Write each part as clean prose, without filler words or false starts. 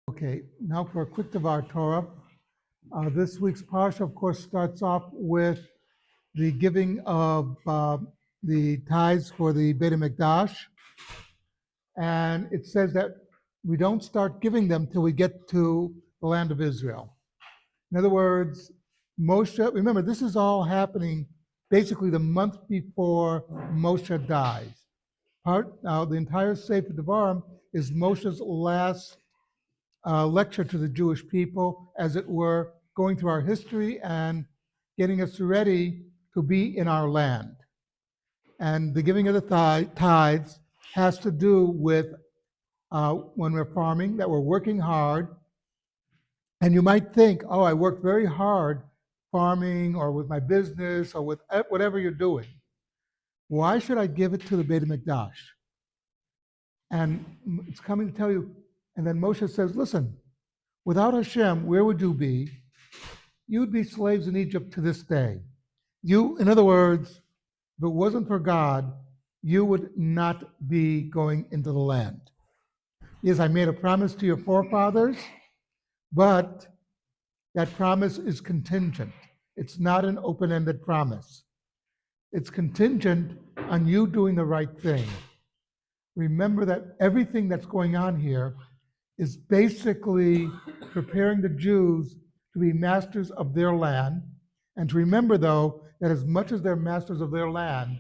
Okay, now for a quick Devar Torah. This week's parsha, of course, starts off with the giving of the tithes for the Beit HaMikdash, and it says that we don't start giving them till we get to the land of Israel. In other words, Moshe, remember, this is all happening basically the month before Moshe dies. The entire Sefer Devarim is Moshe's last lecture to the Jewish people, as it were, going through our history and getting us ready to be in our land. And the giving of the tithes has to do with when we're farming, that we're working hard. And you might think, oh, I worked very hard farming or with my business or with whatever you're doing. Why should I give it to the Beit HaMikdash? And it's coming to tell you, and then Moshe says, listen, without Hashem, where would you be? You'd be slaves in Egypt to this day. In other words, if it wasn't for God, you would not be going into the land. Yes, I made a promise to your forefathers, but that promise is contingent. It's not an open-ended promise. It's contingent on you doing the right thing. Remember that everything that's going on here is basically preparing the Jews to be masters of their land. And to remember, though, that as much as they're masters of their land,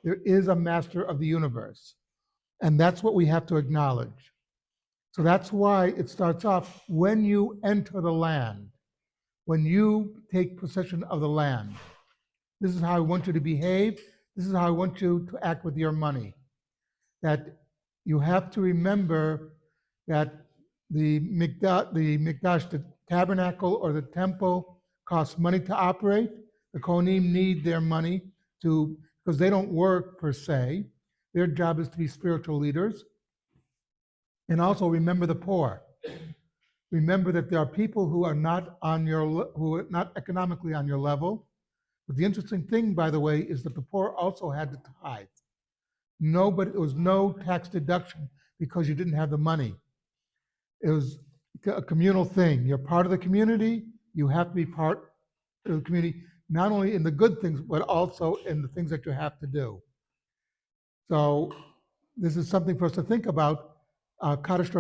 there is a master of the universe. And that's what we have to acknowledge. So that's why it starts off, when you enter the land, when you take possession of the land. This is how I want you to behave. This is how I want you to act with your money. That you have to remember that the Mikdash, the tabernacle or the temple, costs money to operate. The Kohanim need their money because they don't work per se. Their job is to be spiritual leaders. And also remember the poor. Remember that there are people who are not economically on your level. But the interesting thing, by the way, is that the poor also had to tithe. There was no tax deduction because you didn't have the money. It was a communal thing. You're part of the community. You have to be part of the community, not only in the good things, but also in the things that you have to do. So this is something for us to think about. Kaddish